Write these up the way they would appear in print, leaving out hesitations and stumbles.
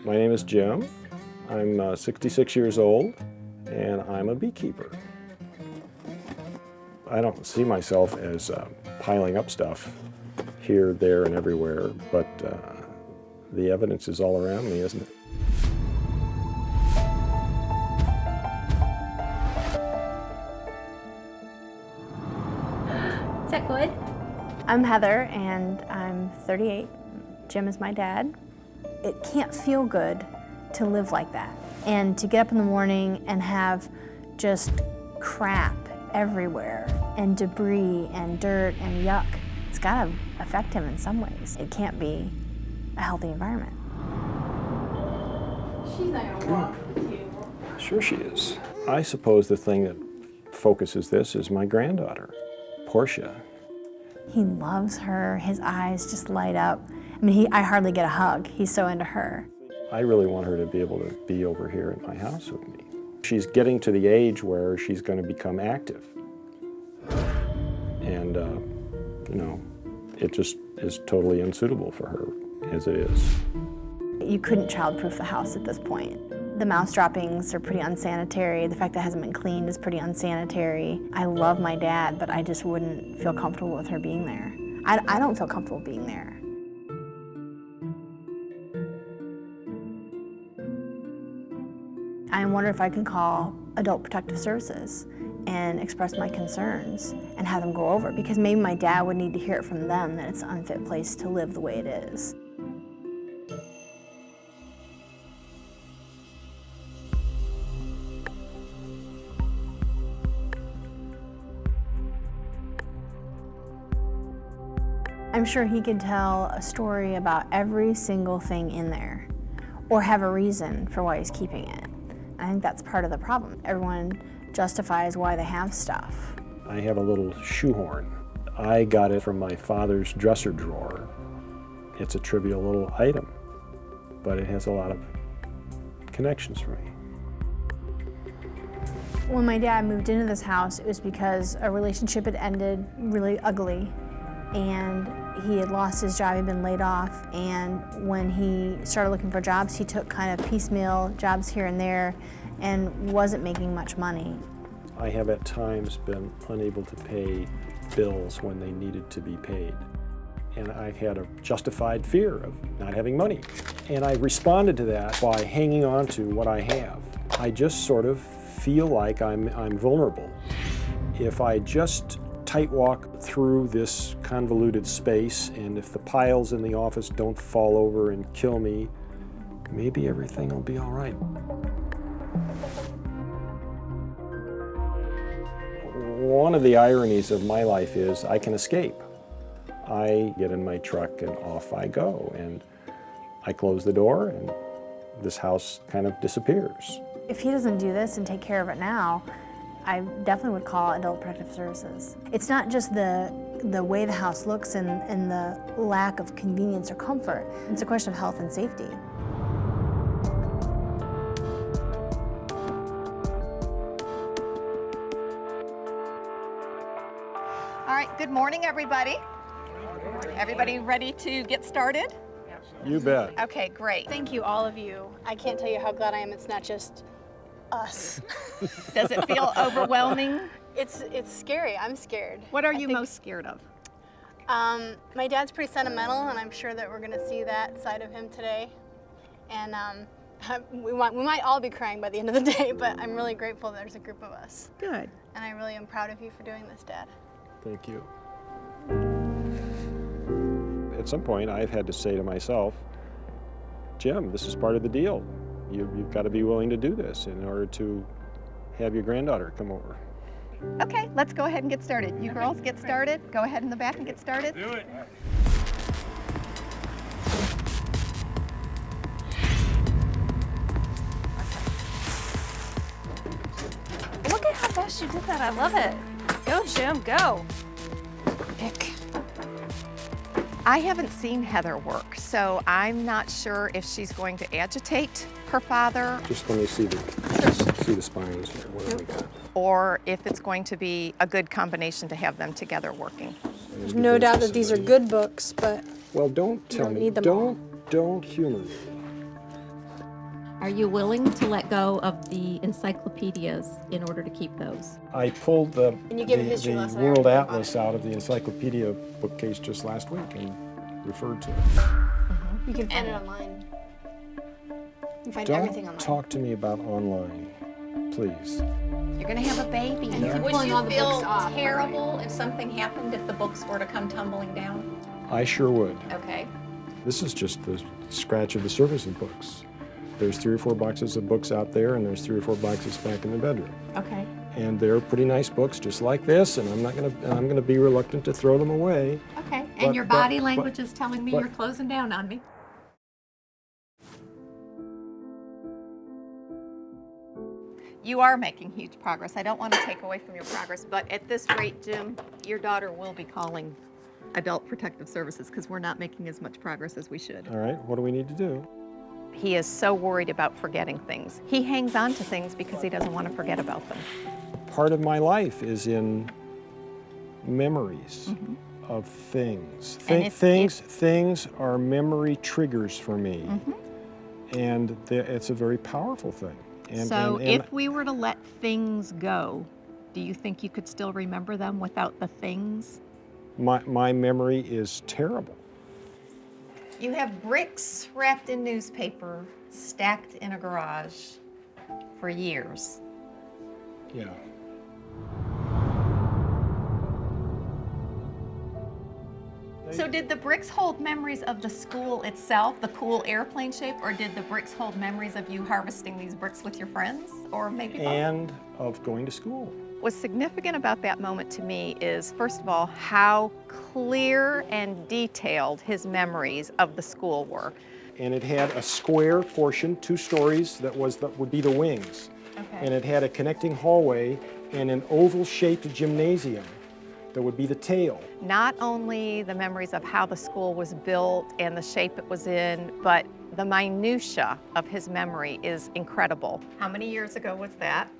My name is Jim. I'm 66 years old, and I'm a beekeeper. I don't see myself as piling up stuff here, there, and everywhere, but the evidence is all around me, isn't it? Is that good? I'm Heather, and I'm 38. Jim is my dad. It can't feel good to live like that. And to get up in the morning and have just crap everywhere, and debris and dirt and yuck, it's gotta affect him in some ways. It can't be a healthy environment. She's not gonna walk with you. Sure she is. I suppose the thing that focuses this is my granddaughter, Portia. He loves her. His eyes just light up. I mean, I hardly get a hug. He's so into her. I really want her to be able to be over here at my house with me. She's getting to the age where she's going to become active. And, you know, it just is totally unsuitable for her as it is. You couldn't childproof the house at this point. The mouse droppings are pretty unsanitary. The fact that it hasn't been cleaned is pretty unsanitary. I love my dad, but I just wouldn't feel comfortable with her being there. I don't feel comfortable being there. I wonder if I can call Adult Protective Services and express my concerns and have them go over it, because maybe my dad would need to hear it from them that it's an unfit place to live the way it is. I'm sure he could tell a story about every single thing in there, or have a reason for why he's keeping it. I think that's part of the problem. Everyone justifies why they have stuff. I have a little shoehorn. I got it from my father's dresser drawer. It's a trivial little item, but it has a lot of connections for me. When my dad moved into this house, it was because a relationship had ended really ugly, and he had lost his job, he'd been laid off, and when he started looking for jobs, he took kind of piecemeal jobs here and there and wasn't making much money. I have at times been unable to pay bills when they needed to be paid. And I've had a justified fear of not having money. And I responded to that by hanging on to what I have. I just sort of feel like I'm vulnerable. If I just tight walk through this convoluted space, and if the piles in the office don't fall over and kill me, maybe everything will be all right. One of the ironies of my life is I can escape. I get in my truck and off I go, and I close the door and this house kind of disappears. If he doesn't do this and take care of it now, I definitely would call Adult Protective Services. It's not just the way the house looks and the lack of convenience or comfort. It's a question of health and safety. All right, good morning, everybody. Everybody ready to get started? You bet. Okay, great. Thank you, all of you. I can't tell you how glad I am it's not just us. Does it feel overwhelming? It's scary. I'm scared. What are you most scared of? My dad's pretty sentimental, and I'm sure that we're going to see that side of him today. And we might all be crying by the end of the day, but I'm really grateful that there's a group of us. Good. And I really am proud of you for doing this, Dad. Thank you. At some point, I've had to say to myself, Jim, this is part of the deal. You've got to be willing to do this in order to have your granddaughter come over. Okay, let's go ahead and get started. You girls get started. Go ahead in the back and get started. Do it. Look at how fast you did that. I love it. Go, Jim, go. Pick. I haven't seen Heather work, so I'm not sure if she's going to agitate her father Just let me see the spines here. What have we got? or if it's going to be a good combination to have them together working. There's no doubt that these are good books, but Well, don't tell don't me. need them all. Don't humor me. Are you willing to let go of the encyclopedias in order to keep those? I pulled the And you gave a history lesson, I World already knew about Atlas it. out of the encyclopedia bookcase just last week and referred to it. You can find it online. You can find everything Don't online. talk to me about online, please. You're gonna have a baby. Yeah. Would Pulling you all the feel books off. terrible if something happened, if the books were to come tumbling down? I sure would. Okay. This is just the scratch of the surface of books. There's 3 or 4 boxes of books out there, and there's 3 or 4 boxes back in the bedroom. Okay. And they're pretty nice books, just like this, and I'm gonna be reluctant to throw them away. Okay. But- And your but- body but- language is telling me but- you're closing down on me. You are making huge progress. I don't want to take away from your progress, but at this rate, Jim, your daughter will be calling Adult Protective Services because we're not making as much progress as we should. All right, what do we need to do? He is so worried about forgetting things. He hangs on to things because he doesn't want to forget about them. Part of my life is in memories of things. And if- Things are memory triggers for me, and it's a very powerful thing. And, So and if we were to let things go, do you think you could still remember them without the things? my memory is terrible. You have bricks wrapped in newspaper stacked in a garage for years. Yeah. So did the bricks hold memories of the school itself, the cool airplane shape, or did the bricks hold memories of you harvesting these bricks with your friends, or maybe both? And of going to school. What's significant about that moment to me is, first of all, how clear and detailed his memories of the school were. And it had a square portion, 2 stories, that would be the wings. Okay. And it had a connecting hallway and an oval-shaped gymnasium that would be the tail. Not only the memories of how the school was built and the shape it was in, but the minutia of his memory is incredible. How many years ago was that?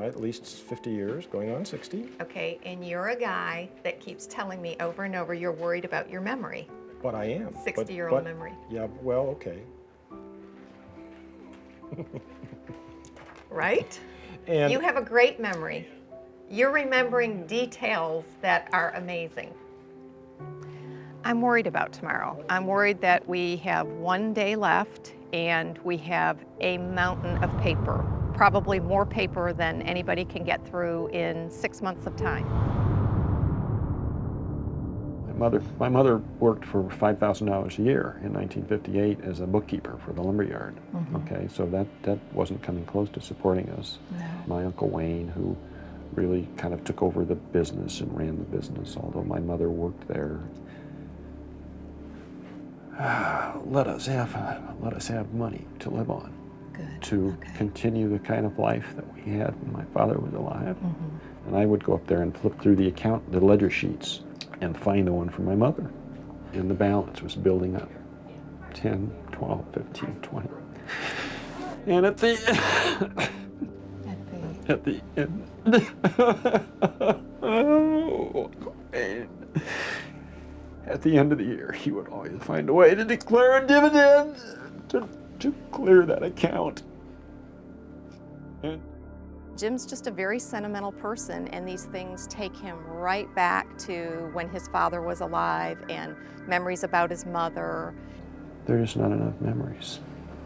At least 50 years, going on 60. Okay, and you're a guy that keeps telling me over and over you're worried about your memory. But I am. 60-year-old memory. Yeah, well, okay. Right? And You have a great memory. You're remembering details that are amazing. I'm worried about tomorrow. I'm worried that we have 1 day left and we have a mountain of paper, probably more paper than anybody can get through in 6 months of time. my mother worked for $5,000 a year in 1958 as a bookkeeper for the lumberyard. Okay, so that wasn't coming close to supporting us. My Uncle Wayne, who really kind of took over the business and ran the business, although my mother worked there. Let us have money to live on, to continue the kind of life that we had when my father was alive. And I would go up there and flip through the ledger sheets and find the one for my mother. And the balance was building up, 10, 12, 15, 20. And at the end, at the end of the year, he would always find a way to declare a dividend to clear that account. And Jim's just a very sentimental person, and these things take him right back to when his father was alive and memories about his mother. there's not enough memories.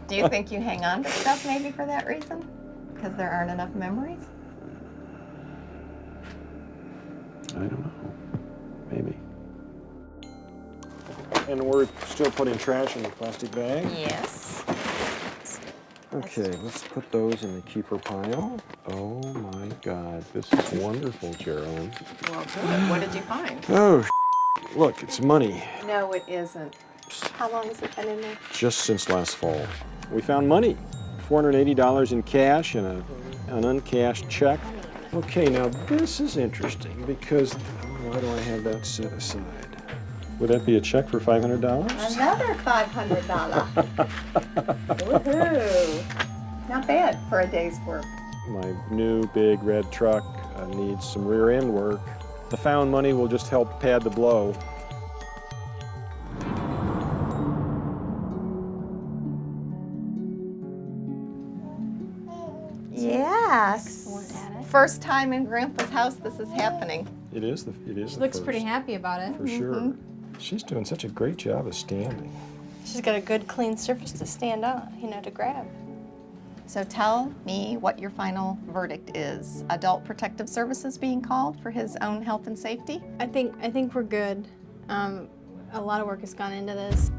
Do you think you hang on to stuff maybe for that reason? Because there aren't enough memories? I don't know. Maybe. And we're still putting trash in the plastic bag? Yes. Okay, let's put those in the keeper pile. Oh my God, this is wonderful, Geraldine. Well, good. What did you find? Oh, look, it's money. No, it isn't. How long has it been in there? Just since last fall. We found money, $480 in cash and an uncashed check. Okay, now this is interesting because why do I have that set aside? Would that be a check for $500? Another $500. Woohoo! Not bad for a day's work. My new big red truck needs some rear end work. The found money will just help pad the blow. first time in Grandpa's house this is happening. It is She looks pretty happy about it. For sure. She's doing such a great job of standing. She's got a good clean surface to stand on, to grab. So tell me what your final verdict is. Adult Protective Services being called for his own health and safety? I think we're good. A lot of work has gone into this,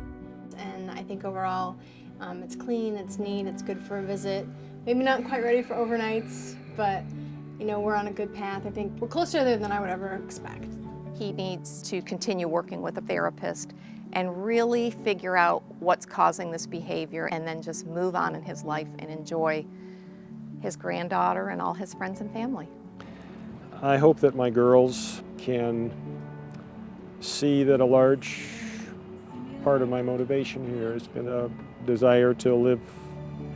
and I think overall it's clean, it's neat, it's good for a visit. Maybe not quite ready for overnights, but we're on a good path. I think we're closer there than I would ever expect. He needs to continue working with a therapist and really figure out what's causing this behavior and then just move on in his life and enjoy his granddaughter and all his friends and family. I hope that my girls can see that a large part of my motivation here has been a desire to live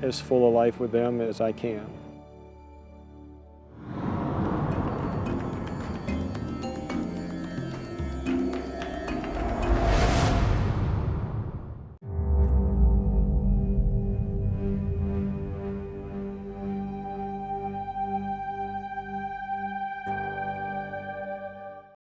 as full a life with them as I can.